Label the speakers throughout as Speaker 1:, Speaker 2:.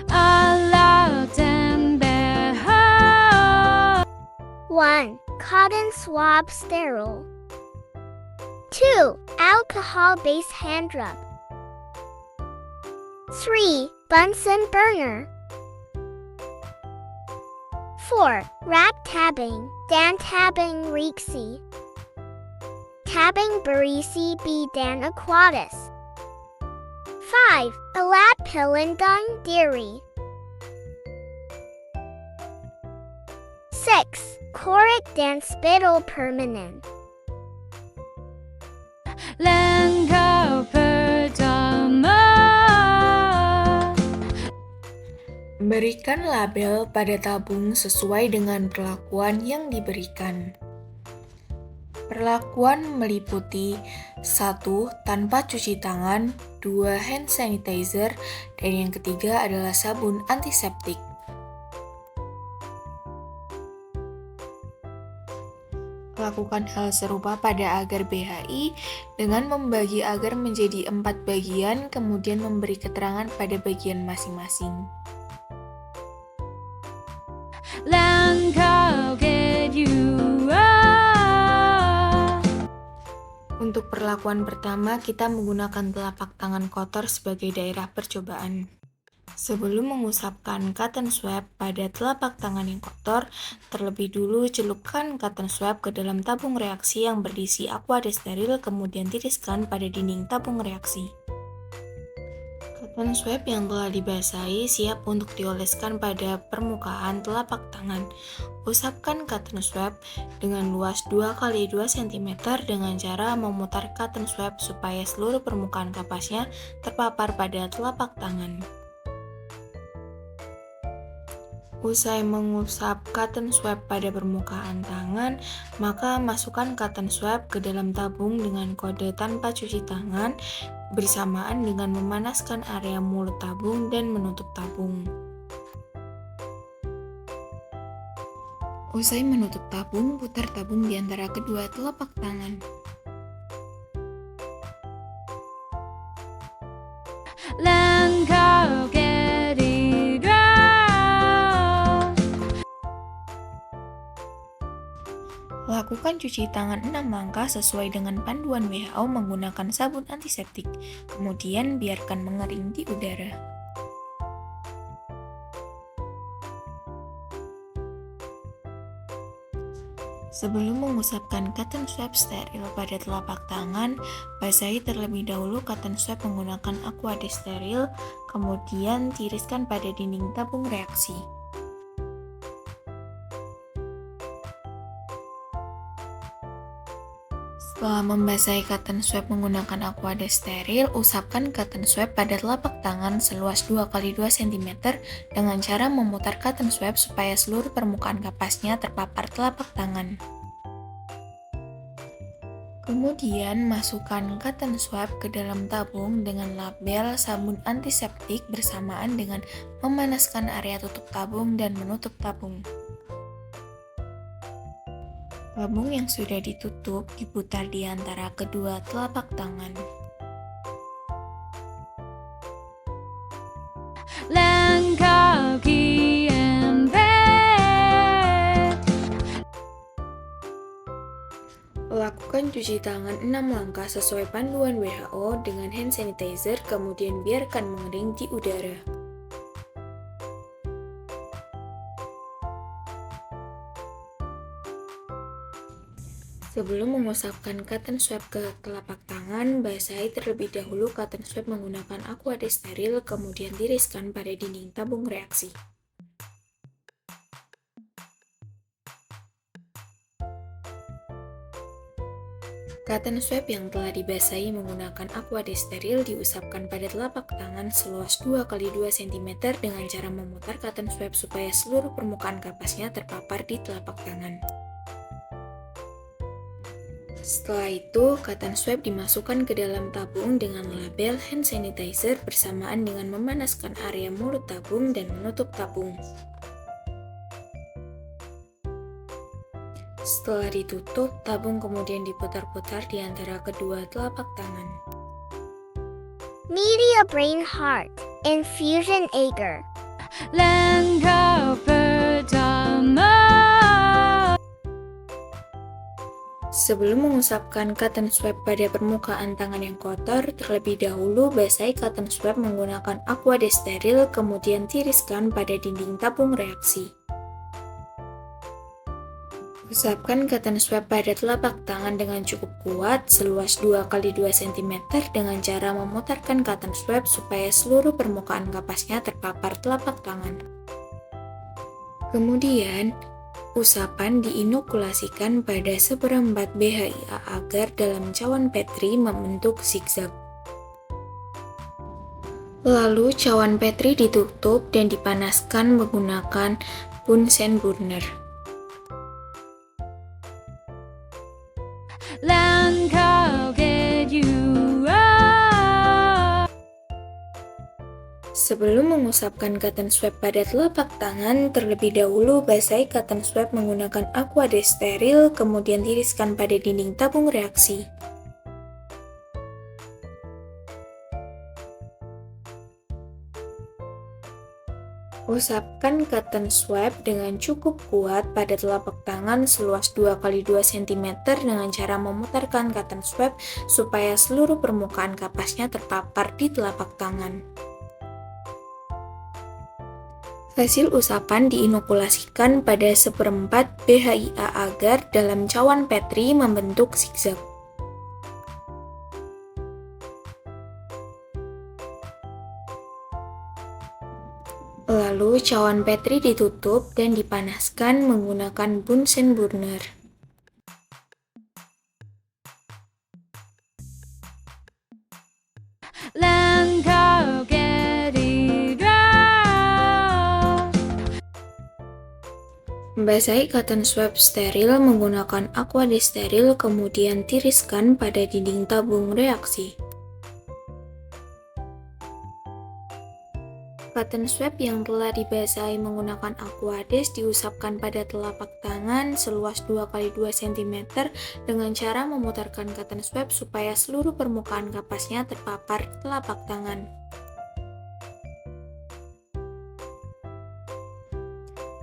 Speaker 1: Aloud and behold.
Speaker 2: 1. Cotton swab sterile. 2. Alcohol-based hand rub. 3. Bunsen burner. 4. Rack tabbing, dan tabbing Rixi. Tabbing Barisi B dan Aquatis. 5. Alat Pilendang Diri. 6. Korik dan Spittle Permanent.
Speaker 1: Lengkau pertama.
Speaker 3: Berikan label pada tabung sesuai dengan perlakuan yang diberikan. Perlakuan meliputi 1. Tanpa cuci tangan, 2. Hand sanitizer, dan yang ketiga adalah sabun antiseptik. Lakukan hal serupa pada agar BHI dengan membagi agar menjadi 4 bagian, kemudian memberi keterangan pada bagian masing-masing.
Speaker 1: Langkau kedua.
Speaker 3: Untuk perlakuan pertama, kita menggunakan telapak tangan kotor sebagai daerah percobaan. Sebelum mengusapkan cotton swab pada telapak tangan yang kotor, terlebih dulu celupkan cotton swab ke dalam tabung reaksi yang berisi aqua steril, kemudian tiriskan pada dinding tabung reaksi. Cotton swab yang telah dibasahi siap untuk dioleskan pada permukaan telapak tangan. Usapkan cotton swab dengan luas 2 x 2 cm dengan cara memutar cotton swab supaya seluruh permukaan kapasnya terpapar pada telapak tangan. Usai mengusap cotton swab pada permukaan tangan, maka masukkan cotton swab ke dalam tabung dengan kode tanpa cuci tangan bersamaan dengan memanaskan area mulut tabung dan menutup tabung. Usai menutup tabung, putar tabung di antara kedua telapak tangan.
Speaker 1: Langkau ketiga.
Speaker 3: Lakukan cuci tangan 6 langkah sesuai dengan panduan WHO menggunakan sabun antiseptik, kemudian biarkan mengering di udara. Sebelum mengusapkan cotton swab steril pada telapak tangan, basahi terlebih dahulu cotton swab menggunakan aqua steril, kemudian tiriskan pada dinding tabung reaksi. Setelah membasahi cotton swab menggunakan aqua steril, usapkan cotton swab pada telapak tangan seluas 2 x 2 cm dengan cara memutar cotton swab supaya seluruh permukaan kapasnya terpapar telapak tangan. Kemudian masukkan cotton swab ke dalam tabung dengan label sabun antiseptik bersamaan dengan memanaskan area tutup tabung dan menutup tabung. Tabung yang sudah ditutup diputar di antara kedua telapak tangan.
Speaker 1: Langkau keempat.
Speaker 3: Lakukan cuci tangan 6 langkah sesuai panduan WHO dengan hand sanitizer, kemudian biarkan mengering di udara. Sebelum mengusapkan cotton swab ke telapak tangan, basahi terlebih dahulu cotton swab menggunakan aqua steril, kemudian tiriskan pada dinding tabung reaksi. Cotton swab yang telah dibasahi menggunakan aqua steril diusapkan pada telapak tangan seluas 2 x 2 cm dengan cara memutar cotton swab supaya seluruh permukaan kapasnya terpapar di telapak tangan. Setelah itu, cotton swab dimasukkan ke dalam tabung dengan label hand sanitizer bersamaan dengan memanaskan area mulut tabung dan menutup tabung. Setelah ditutup, tabung kemudian diputar-putar di antara kedua telapak tangan.
Speaker 2: Media Brain Heart Infusion Agar.
Speaker 1: Langkah pertama.
Speaker 3: Sebelum mengusapkan cotton swab pada permukaan tangan yang kotor, terlebih dahulu basahi cotton swab menggunakan aqua desteril, kemudian tiriskan pada dinding tabung reaksi. Usapkan cotton swab pada telapak tangan dengan cukup kuat seluas 2 x 2 cm dengan cara memutarkan cotton swab supaya seluruh permukaan kapasnya terpapar telapak tangan. Kemudian, usapan diinokulasikan pada seperempat BHIA agar dalam cawan Petri membentuk zigzag. Lalu cawan Petri ditutup dan dipanaskan menggunakan Bunsen burner.
Speaker 1: Langkah kedua.
Speaker 3: Sebelum mengusapkan cotton swab pada telapak tangan, terlebih dahulu basahi cotton swab menggunakan aqua desteril, kemudian tiriskan pada dinding tabung reaksi. Usapkan cotton swab dengan cukup kuat pada telapak tangan seluas 2 x 2 cm dengan cara memutarkan cotton swab supaya seluruh permukaan kapasnya terpapar di telapak tangan. Hasil usapan diinokulasikan pada seperempat BHIA agar dalam cawan Petri membentuk zigzag. Lalu cawan Petri ditutup dan dipanaskan menggunakan Bunsen burner.
Speaker 1: Langkah ketiga.
Speaker 3: Basahi cotton swab steril menggunakan aqua desteril, kemudian tiriskan pada dinding tabung reaksi. Cotton swab yang telah dibasahi menggunakan aquades diusapkan pada telapak tangan seluas 2 x 2 cm dengan cara memutarkan cotton swab supaya seluruh permukaan kapasnya terpapar telapak tangan.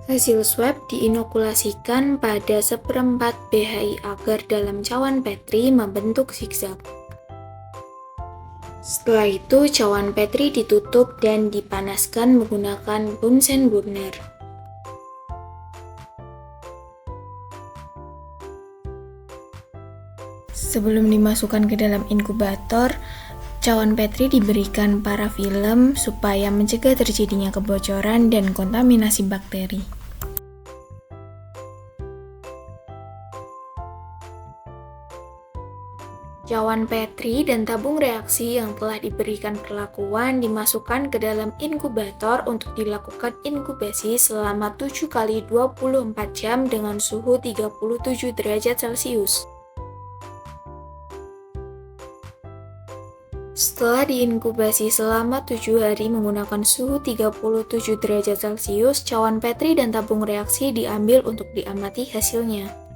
Speaker 3: Hasil swab diinokulasikan pada seperempat BHI agar dalam cawan Petri membentuk zigzag. Setelah itu, cawan Petri ditutup dan dipanaskan menggunakan Bunsen burner. Sebelum dimasukkan ke dalam inkubator, cawan Petri diberikan parafilm supaya mencegah terjadinya kebocoran dan kontaminasi bakteri. Cawan Petri dan tabung reaksi yang telah diberikan perlakuan dimasukkan ke dalam inkubator untuk dilakukan inkubasi selama 7 x 24 jam dengan suhu 37 derajat Celcius. Setelah diinkubasi selama 7 hari menggunakan suhu 37 derajat Celcius, cawan Petri dan tabung reaksi diambil untuk diamati hasilnya.